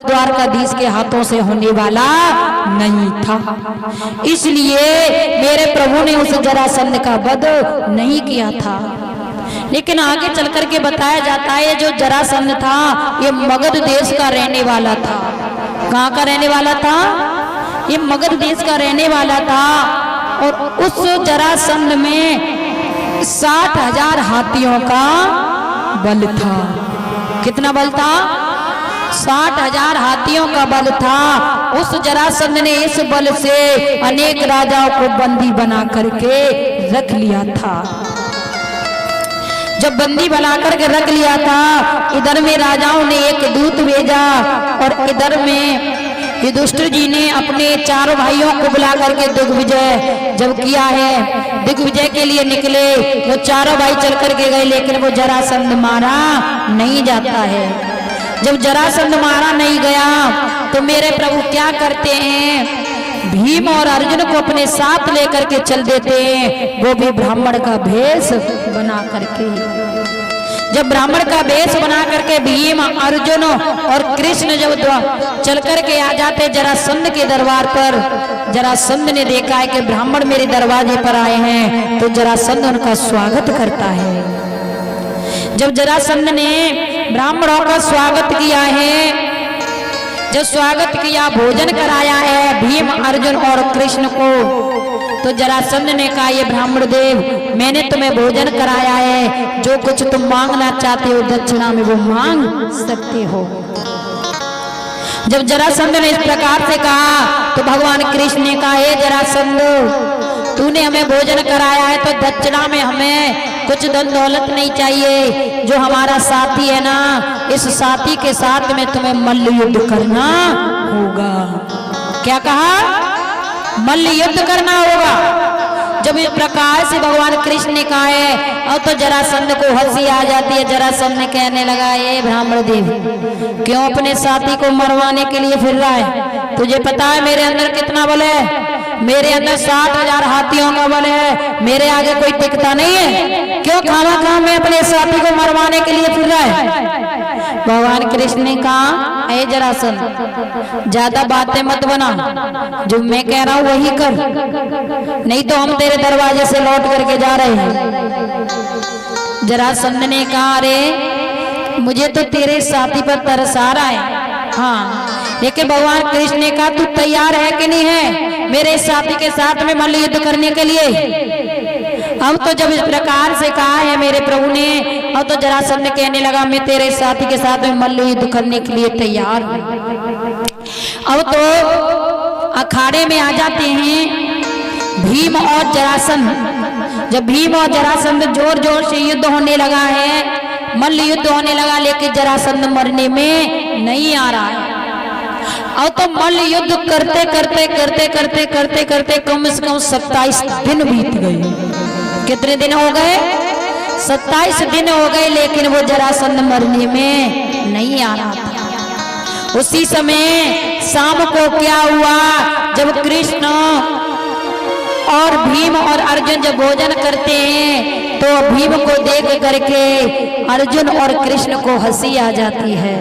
द्वारकाधीश के हाथों से होने वाला नहीं था। इसलिए मेरे प्रभु ने उस जरासंध का वध नहीं किया था। लेकिन आगे चल करके बताया जाता है जो जरासंध था ये मगध देश का रहने वाला था। कहाँ का रहने वाला था? ये मगध देश का रहने वाला था। और उस जरासंध में 60,000 हाथियों का बल था। कितना बल था? 60,000 हाथियों का बल था। उस जरासंध ने इस बल से अनेक राजाओं को बंदी बना करके रख लिया था। जब बंदी बना करके रख लिया था, इधर में राजाओं ने एक दूत भेजा और इधर में युधिष्ठिर जी ने अपने चारों भाइयों को बुला करके दिग्विजय जब किया है, दिग्विजय के लिए निकले। वो चारों भाई चल करके गए, लेकिन वो जरासंध मारा नहीं जाता है। जब जरासंध मारा नहीं गया तो मेरे प्रभु क्या करते हैं? भीम और अर्जुन को अपने साथ लेकर के चल देते हैं, वो भी ब्राह्मण का भेष बना करके। जब ब्राह्मण का भेष बना करके भीम, अर्जुन और कृष्ण जब चल करके आ जाते जरासंध के दरबार पर, जरासंध ने देखा है कि ब्राह्मण मेरे दरवाजे पर आए हैं, तो जरासंध उनका स्वागत करता है। जब जरासंध ने ब्राह्मणों का स्वागत किया है, जब स्वागत किया, भोजन कराया है भीम, अर्जुन और कृष्ण को, तो जरासंध ने कहा ये ब्राह्मण देव, मैंने तुम्हें भोजन कराया है, जो कुछ तुम मांगना चाहते हो दक्षिणा में वो मांग सकते हो। जब जरासंध ने इस प्रकार से कहा तो भगवान कृष्ण ने कहा हे जरासंध, तूने हमें भोजन कराया है तो दक्षिणा में हमें कुछ धन दौलत नहीं चाहिए। जो हमारा साथी है ना, इस साथी के साथ में तुम्हें मल्ल युद्ध करना होगा। क्या कहा? मल्ल युद्ध करना होगा। जब इस प्रकार से भगवान कृष्ण ने कहा है, अब तो जरासंध को हंसी आ जाती है। जरासंध ने कहने लगा ये ब्राह्मण देव, क्यों अपने साथी को मरवाने के लिए फिर रहा है? तुझे पता है मेरे अंदर कितना बल है? मेरे अंदर 60,000 हाथियों का बल है, मेरे आगे कोई टिकता नहीं है। क्यों खामा में अपने साथी को मरवाने के लिए फिर रहा है? भगवान कृष्ण ने कहा हे जरासंध, ज्यादा बातें मत बना, जो मैं कह रहा हूं वही कर, नहीं तो हम तेरे दरवाजे से लौट करके जा रहे हैं। जरासंध ने कहा अरे मुझे तो तेरे साथी पर तरस आ रहा है। हाँ, लेकिन भगवान कृष्ण ने कहा तू तैयार है कि नहीं है मेरे साथी के साथ में मल्ल युद्ध करने के लिए? अब तो जब इस प्रकार से कहा है मेरे प्रभु ने, अब तो जरासंध कहने लगा मैं तेरे साथी के साथ में मल्ल युद्ध करने के लिए तैयार हूं। अब तो अखाड़े में आ जाते हैं भीम और जरासंध। जब भीम और जरासंध जोर जोर से युद्ध होने लगा है, मल्ल युद्ध होने लगा, लेकिन जरासंध मरने में नहीं आ रहा है। अब तो मल्ल युद्ध करते करते करते करते करते करते कम से कम 27 दिन बीत गए। कितने दिन हो गए? 27 दिन हो गए, लेकिन वो जरासंध मरने में नहीं आ रहा था। उसी समय शाम को क्या हुआ, जब कृष्ण और भीम और अर्जुन जब भोजन करते हैं तो भीम को देख करके अर्जुन और कृष्ण को हंसी आ जाती है।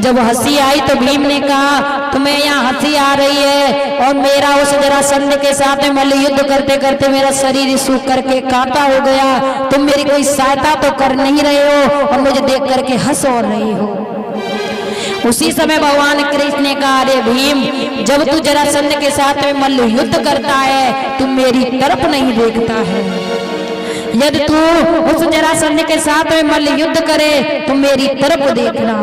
जब हंसी आई तो भीम ने कहा तुम्हें यहाँ हंसी आ रही है और मेरा उस जरासंध के साथ में मल्ल युद्ध करते करते मेरा शरीर सूख करके कांटा हो गया, तुम मेरी कोई सहायता तो कर नहीं रहे हो और मुझे देख करके हंस और रही हो। उसी समय भगवान कृष्ण ने कहा अरे भीम, जब तू जरासंध के साथ में मल्ल युद्ध करता है तू मेरी तरफ नहीं देखता है। यदि तू उस जरासंध के साथ में मल्ल युद्ध करे तो मेरी तरफ देखना।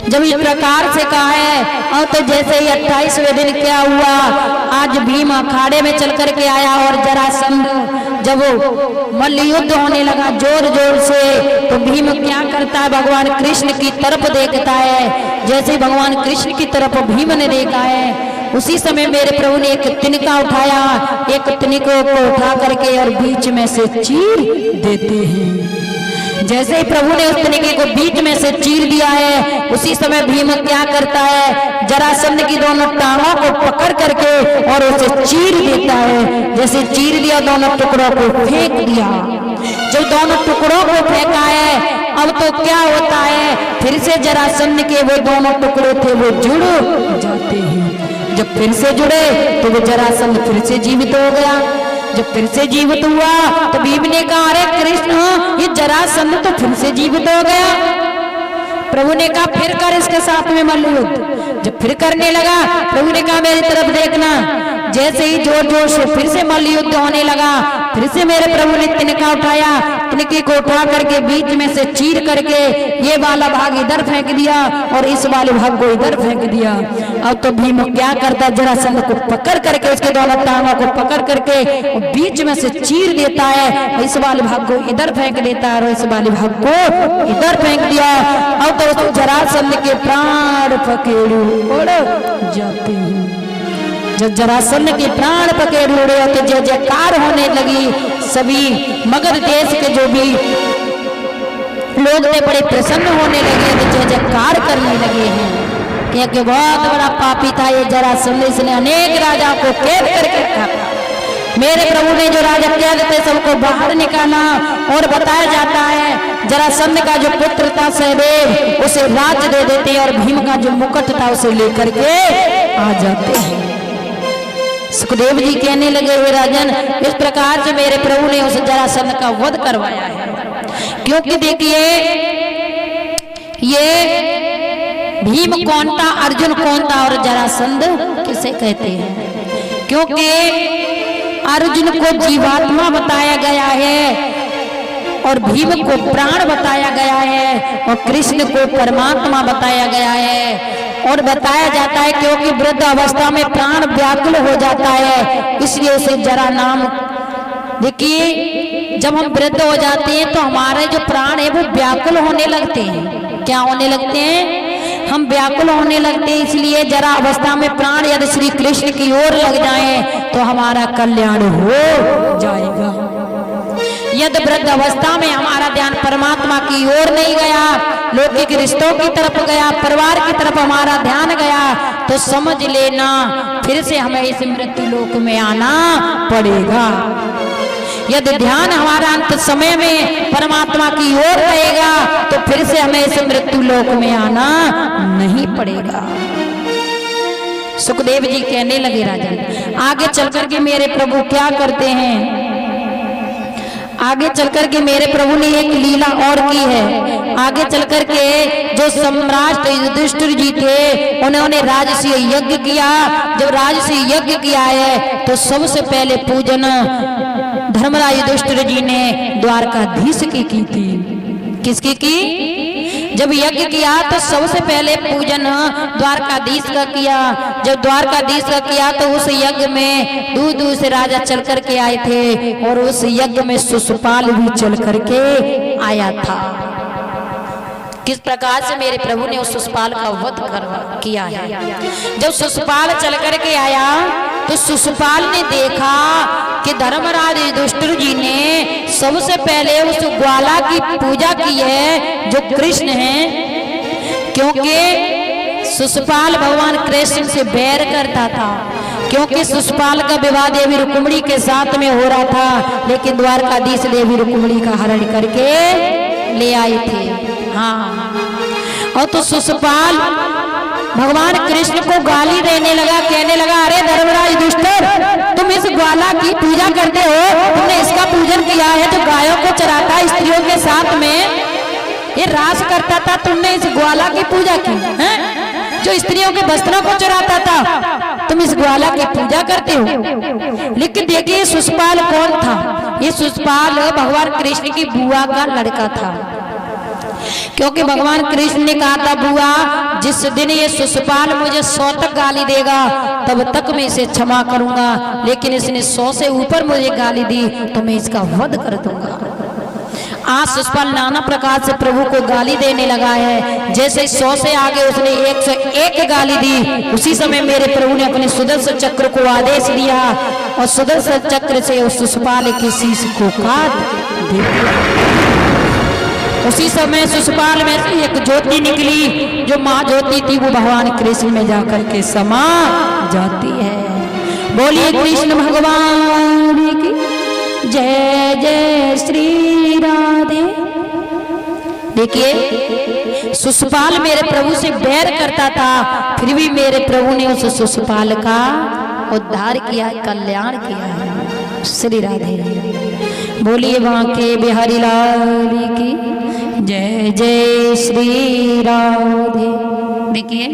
जब इस प्रकार से कहा है, और तो जैसे ही 28वें दिन क्या हुआ, आज भीम अखाड़े में चल करके आया और जरासंध जब वो मल्ल युद्ध होने लगा जोर जोर से, तो भीम क्या करता है भगवान कृष्ण की तरफ देखता है। जैसे भगवान कृष्ण की तरफ भीम ने देखा है, उसी समय मेरे प्रभु ने एक तिनका उठाया, एक तिनकों को उठा करके और बीच में से चीर देते हैं। जैसे ही प्रभु ने उस तिनके को बीच में से चीर दिया है, उसी समय भीम क्या करता है, जरासंध की दोनों टांगों को पकड़ करके और उसे चीर देता है। जैसे चीर दिया, दोनों टुकड़ों को फेंक दिया। जब दोनों टुकड़ों को फेंका है, अब तो क्या होता है, फिर से जरासंध के वो दोनों टुकड़े थे वो जुड़ जाते हैं। जब फिर से जुड़े तो वो जरासंध फिर से जीवित हो गया। जब फिर से जीवित हुआ तो भीम ने कहा, अरे कृष्ण, ये जरासंध तो फिर से जीवित हो गया। प्रभु ने कहा, फिर कर इसके साथ में मल्लयुद्ध। जब फिर करने लगा, प्रभु ने कहा, मेरी तरफ देखना। जैसे ही जोर जोर से फिर से मल्लयुद्ध होने लगा, फिर से मेरे प्रभु ने तिनका उठाया, तिनके को उठा करके बीच में से चीर करके ये वाला भाग इधर फेंक दिया और इस वाले भाग को इधर फेंक दिया। अब तो भीम क्या करता, जरासंध को पकड़ करके उसके दोनों टांगों को पकड़ करके बीच में से चीर देता है, इस वाले भाग को इधर फेंक देता है और इस वाले भाग को इधर फेंक दिया। अब तो जरासंध के प्राण पखेरु उड़ जाते हैं। जब जरासंध के प्राण पखेरु उड़े तो जय जयकार होने लगी। सभी मगध देश के जो भी लोग थे बड़े प्रसन्न होने लगे, तो जय जयकार करने लगे हैं, क्योंकि बहुत बड़ा पापी था ये जरासंध। इसने अनेक राजा को कैद करके रखा। मेरे प्रभु ने जो राजा कैद थे सबको बाहर निकाला और बताया जाता है जरासंध का जो पुत्र था सहदेव, उसे राज्य दे देते और भीम का जो मुकुट था उसे लेकर के आ जाते हैं। सुखदेव जी कहने लगे, हुए राजन, इस प्रकार से मेरे प्रभु ने उस जरासंध का वध करवाया है। क्योंकि देखिए ये भीम कौन था, अर्जुन कौन था और जरासंध किसे कहते हैं? क्योंकि अर्जुन को जीवात्मा बताया गया है और भीम को प्राण बताया गया है और कृष्ण को परमात्मा बताया गया है। और बताया जाता है क्योंकि वृद्ध अवस्था में प्राण व्याकुल हो जाता है, इसलिए उसे जरा नाम। देखिए जब हम वृद्ध हो जाते हैं तो हमारे जो प्राण है वो व्याकुल होने लगते हैं। क्या होने लगते हैं? हम व्याकुल होने लगते हैं। इसलिए जरा अवस्था में प्राण यदि श्री कृष्ण की ओर लग जाएं तो हमारा कल्याण हो जाएगा। यदि वृद्ध अवस्था में हमारा ध्यान परमात्मा की ओर नहीं गया, लौकिक रिश्तों की तरफ गया, परिवार की तरफ हमारा ध्यान गया, तो समझ लेना फिर से हमें इस मृत्यु लोक में आना पड़ेगा। यदि ध्यान हमारा अंत समय में परमात्मा की ओर रहेगा तो फिर से हमें इस मृत्यु लोक में आना नहीं पड़ेगा। सुखदेव जी कहने लगे, राजन आगे चलकर के मेरे प्रभु क्या करते हैं? आगे चलकर के मेरे प्रभु ने एक लीला और की है। आगे चलकर के जो सम्राट युधिष्ठिर जी थे उन्होंने राजसी यज्ञ किया। जब राजसी यज्ञ किया है तो सबसे पहले पूजन धर्मराज युधिष्ठिर जी ने द्वारकाधीश की थी। किसकी की? जब यज्ञ किया तो सबसे पहले पूजन द्वारकाधीश का किया। जब द्वारकाधीश का किया तो उस यज्ञ में दूर दूर से राजा चल करके आए थे और उस यज्ञ में शिशुपाल भी चल करके आया था। किस प्रकार से मेरे प्रभु ने उस शिशुपाल का वध किया है। जब शिशुपाल चल करके आया तो शिशुपाल ने देखा कि धर्मराज युधिष्ठिर जी ने सबसे पहले उस ग्वाला की पूजा की है जो कृष्ण है। क्योंकि शिशुपाल भगवान कृष्ण से बैर करता था, क्योंकि शिशुपाल का विवाह देवी रुक्मिणी के साथ में हो रहा था, लेकिन द्वारकाधीश देवी रुक्मिणी का हरण करके ले आए थे। हाँ, और तो शिशुपाल भगवान कृष्ण को गाली देने लगा, कहने लगा, अरे धर्मराज युधिष्ठिर, तुम इस ग्वाला की पूजा करते हो, तुमने इसका पूजन किया है जो गायों को चराता है, स्त्रियों के साथ में ये रास करता था, तुमने इस ग्वाला की पूजा की है जो स्त्रियों के वस्त्रों को चराता था, तुम इस ग्वाला की पूजा करते हो। लेकिन देखिए शिशुपाल कौन था? ये शिशुपाल भगवान कृष्ण की बुआ का लड़का था। क्योंकि भगवान कृष्ण ने कहा था, बुआ जिस दिन ये शिशुपाल मुझे 100 तक गाली देगा तब तक मैं इसे क्षमा करूंगा, लेकिन इसने 100 से ऊपर मुझे गाली दी तो मैं इसका वध कर दूंगा। आज शिशुपाल नाना प्रकार से प्रभु को गाली देने लगा है। जैसे 100 से आगे उसने 101 गाली दी, उसी समय मेरे प्रभु ने अपने सुदर्शन चक्र को आदेश दिया और सुदर्शन चक्र से उस शिशुपाल के शीश को काट दिया। उसी समय शिशुपाल में से एक ज्योति निकली, जो माँ ज्योति थी वो भगवान कृष्ण में जाकर के समा जाती है। बोलिए कृष्ण भगवान की जय। जय श्री राधे। देखिए शिशुपाल मेरे प्रभु से बैर करता था, फिर भी मेरे प्रभु ने उस शिशुपाल का उद्धार किया, कल्याण किया है। श्री राधे। बोलिए बांके बिहारी लाल की जय जय श्री राधे। देखिए